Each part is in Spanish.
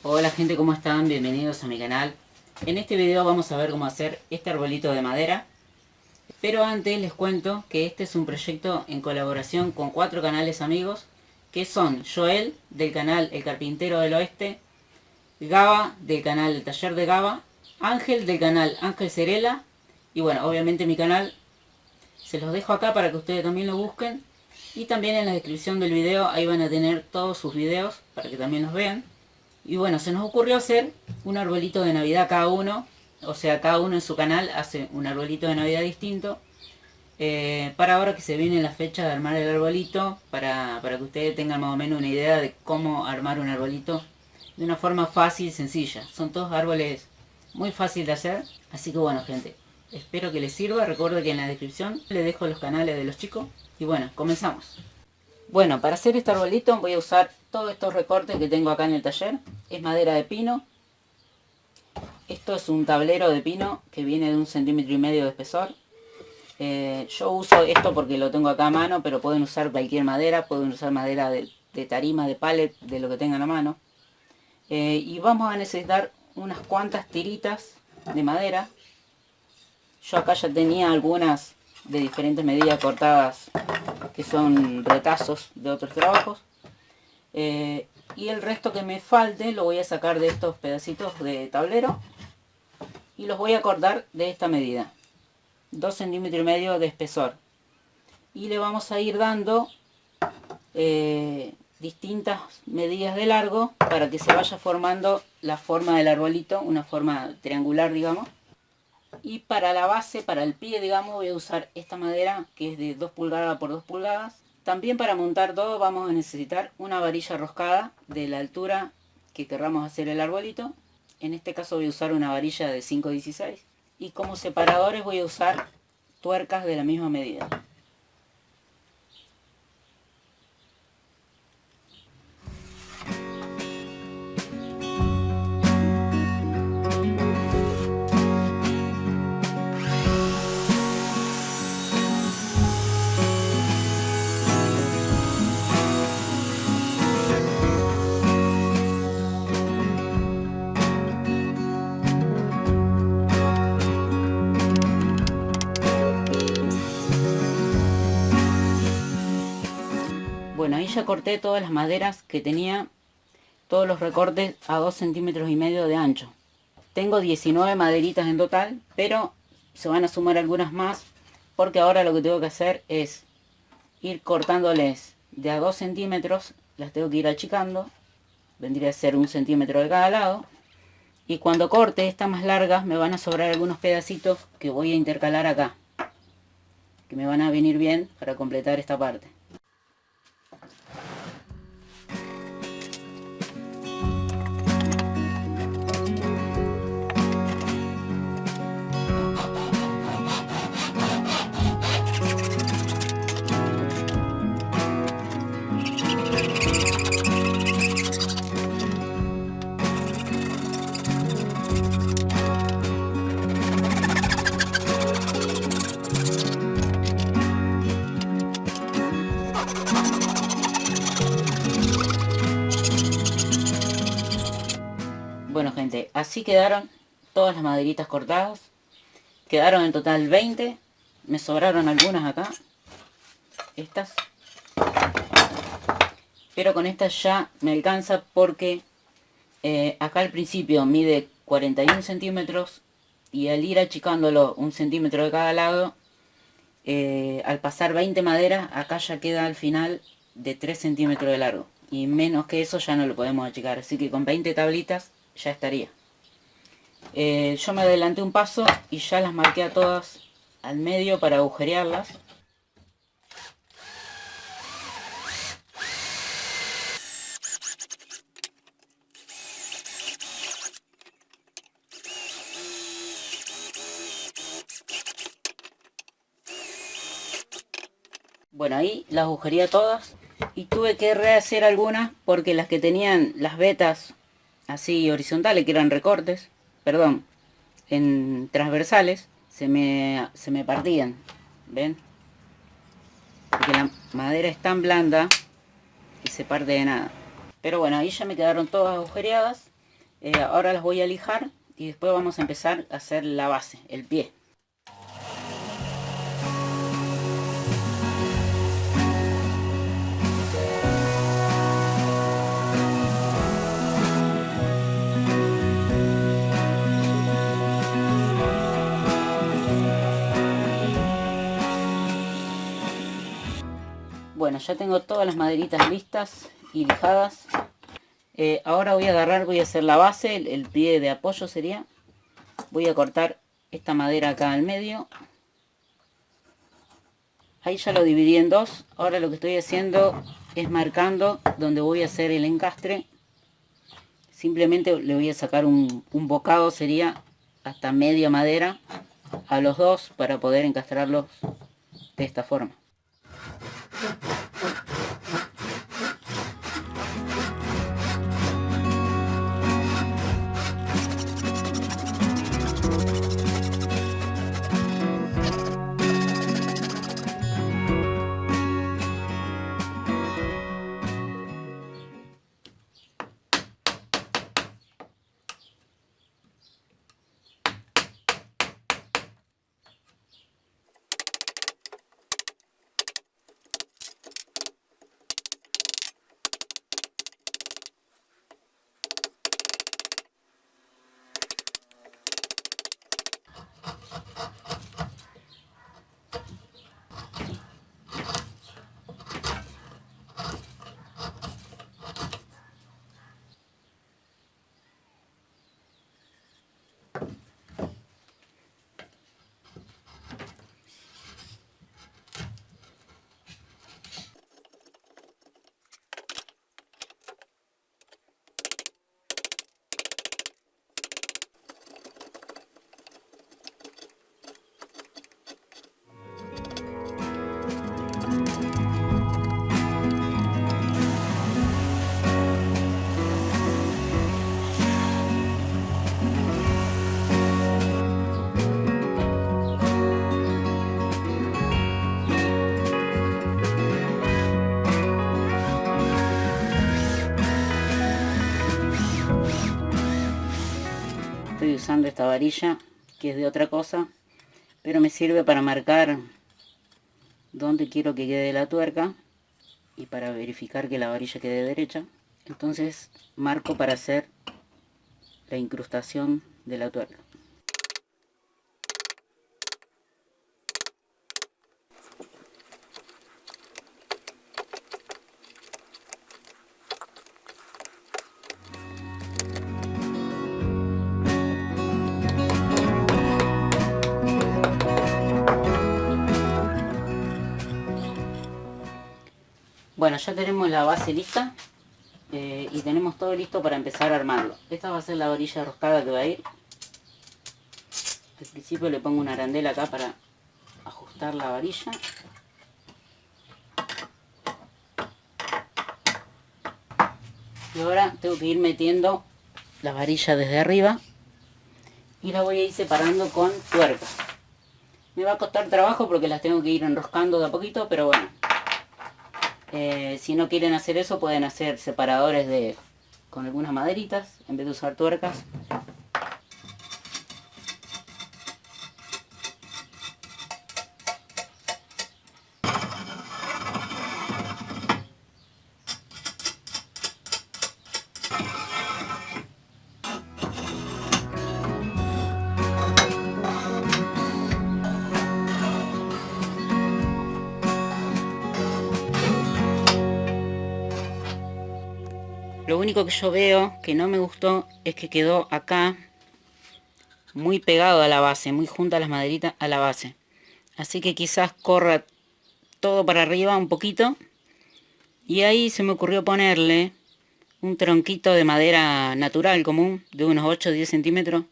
Hola gente, ¿cómo están? Bienvenidos a mi canal. En este video vamos a ver cómo hacer este arbolito de madera. Pero antes les cuento que este es un proyecto en colaboración con 4 canales amigos, que son Joel, del canal El Carpintero del Oeste, Gaba, del canal El Taller de Gaba, Ángel, del canal Ángel Cerela, y bueno, obviamente mi canal. Se los dejo acá para que ustedes también lo busquen. Y también en la descripción del video ahí van a tener todos sus videos para que también los vean. Y bueno, se nos ocurrió hacer un arbolito de Navidad cada uno. O sea, cada uno en su canal hace un arbolito de Navidad distinto. Para ahora que se viene la fecha de armar el arbolito. Para que ustedes tengan más o menos una idea de cómo armar un arbolito. De una forma fácil y sencilla. Son todos árboles muy fáciles de hacer. Así que bueno gente, espero que les sirva. Recuerden que en la descripción les dejo los canales de los chicos. Y bueno, comenzamos. Bueno, para hacer este arbolito voy a usar todos estos recortes que tengo acá en el taller. Es madera de pino. Esto es un tablero de pino que viene de 1,5 centímetros de espesor. Yo uso esto porque lo tengo acá a mano, pero pueden usar cualquier madera. Pueden usar madera de tarima, de pallet, de lo que tengan a mano. Y vamos a necesitar unas cuantas tiritas de madera. Yo acá ya tenía algunas de diferentes medidas cortadas, que son retazos de otros trabajos. Y el resto que me falte lo voy a sacar de estos pedacitos de tablero y los voy a cortar de esta medida, 2,5 centímetros de espesor. Y le vamos a ir dando distintas medidas de largo para que se vaya formando la forma del arbolito, una forma triangular, digamos. Y para la base, para el pie, digamos, voy a usar esta madera que es de 2 pulgadas por 2 pulgadas. También para montar todo vamos a necesitar una varilla roscada de la altura que querramos hacer el arbolito. En este caso voy a usar una varilla de 5,16. Y como separadores voy a usar tuercas de la misma medida. Bueno, ahí ya corté todas las maderas que tenía, todos los recortes a 2,5 centímetros de ancho. Tengo 19 maderitas en total, pero se van a sumar algunas más, porque ahora lo que tengo que hacer es ir cortándoles de a 2 centímetros, las tengo que ir achicando, vendría a ser 1 centímetro de cada lado. Y cuando corte estas más largas me van a sobrar algunos pedacitos que voy a intercalar acá, que me van a venir bien para completar esta parte. Bueno gente, así quedaron todas las maderitas cortadas. Quedaron en total 20. Me sobraron algunas acá. Estas. Pero con estas ya me alcanza porque acá al principio mide 41 centímetros. Y al ir achicándolo 1 centímetro de cada lado, al pasar 20 maderas, acá ya queda al final de 3 centímetros de largo. Y menos que eso ya no lo podemos achicar. Así que con 20 tablitas ya estaría. Yo me adelanté un paso y ya las marqué a todas al medio para agujerearlas. Bueno, ahí las agujereé a todas y tuve que rehacer algunas porque las que tenían las vetas así horizontales, que eran recortes, perdón, en transversales, se me partían, ¿ven? Porque la madera es tan blanda que se parte de nada. Pero bueno, ahí ya me quedaron todas agujereadas. Ahora las voy a lijar y después vamos a empezar a hacer la base, el pie. Bueno, ya tengo todas las maderitas listas y lijadas. Ahora voy a agarrar, voy a hacer la base, el pie de apoyo sería. Voy a cortar esta madera acá al medio. Ahí ya lo dividí en dos. Ahora lo que estoy haciendo es marcando donde voy a hacer el encastre. Simplemente le voy a sacar un bocado, sería hasta media madera a los dos para poder encastrarlos de esta forma. Estoy usando esta varilla que es de otra cosa, pero me sirve para marcar dónde quiero que quede la tuerca y para verificar que la varilla quede derecha. Entonces marco para hacer la incrustación de la tuerca. Bueno, ya tenemos la base lista y tenemos todo listo para empezar a armarlo. Esta va a ser la varilla roscada que va a ir. Al principio le pongo una arandela acá para ajustar la varilla. Y ahora tengo que ir metiendo la varilla desde arriba y la voy a ir separando con tuercas. Me va a costar trabajo porque las tengo que ir enroscando de a poquito, pero bueno. Si no quieren hacer eso, pueden hacer separadores con algunas maderitas en vez de usar tuercas. Lo único que yo veo que no me gustó es que quedó acá muy pegado a la base, muy juntas las maderitas a la base. Así que quizás corra todo para arriba un poquito. Y ahí se me ocurrió ponerle un tronquito de madera natural común de unos 8 o 10 centímetros.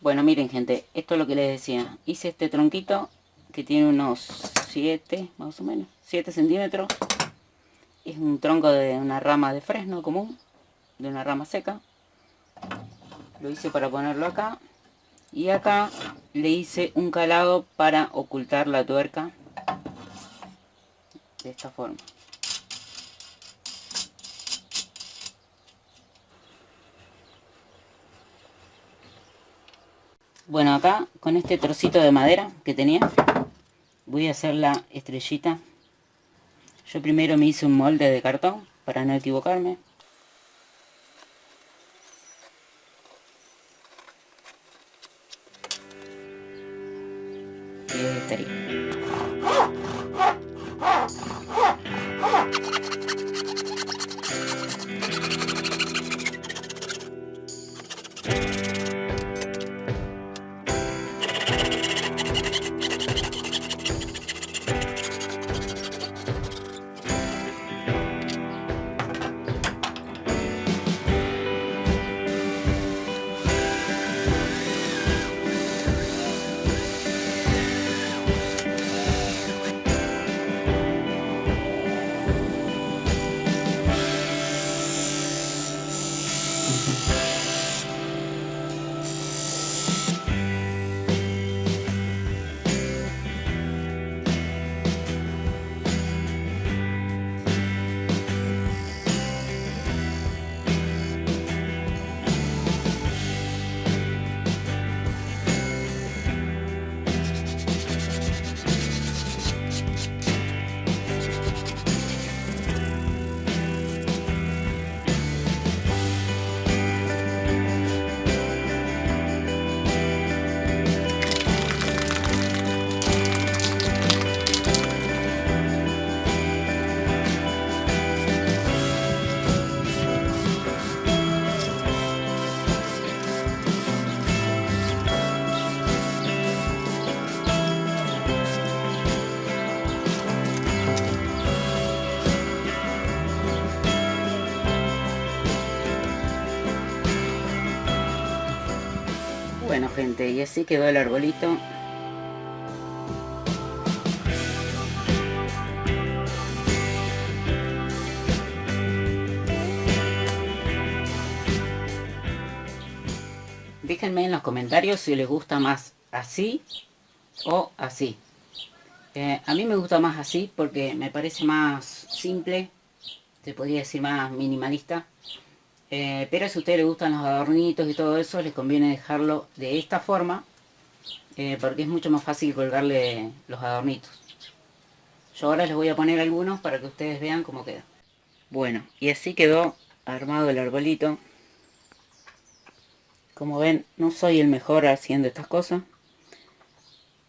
Bueno, miren gente, esto es lo que les decía. Hice este tronquito que tiene unos 7, más o menos, 7 centímetros. Es un tronco de una rama de fresno común, de una rama seca. Lo hice para ponerlo acá. Y acá le hice un calado para ocultar la tuerca. De esta forma. Bueno, acá con este trocito de madera que tenía voy a hacer la estrellita. Yo primero me hice un molde de cartón para no equivocarme. Y ahí estaría. Bueno gente, y así quedó el arbolito. Déjenme en los comentarios si les gusta más así o así. A mí me gusta más así porque me parece más simple, se podría decir más minimalista. Pero si a ustedes les gustan los adornitos y todo eso, les conviene dejarlo de esta forma, porque es mucho más fácil colgarle los adornitos. Yo ahora les voy a poner algunos para que ustedes vean cómo queda. Bueno, y así quedó armado el arbolito. Como ven, no soy el mejor haciendo estas cosas,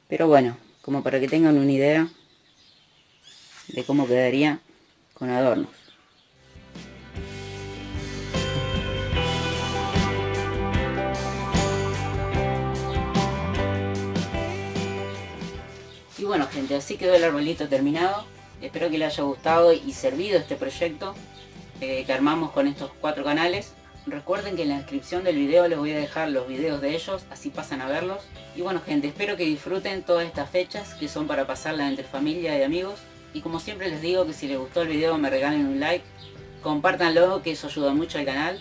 pero bueno, como para que tengan una idea de cómo quedaría con adornos. Y bueno gente, así quedó el arbolito terminado. Espero que les haya gustado y servido este proyecto que armamos con estos 4 canales. Recuerden que en la descripción del video les voy a dejar los videos de ellos, así pasan a verlos. Y bueno gente, espero que disfruten todas estas fechas que son para pasarlas entre familia y amigos. Y como siempre les digo que si les gustó el video me regalen un like, compártanlo que eso ayuda mucho al canal.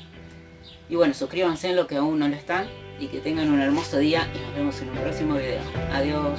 Y bueno, suscríbanse en los que aún no lo están y que tengan un hermoso día y nos vemos en un próximo video. Adiós.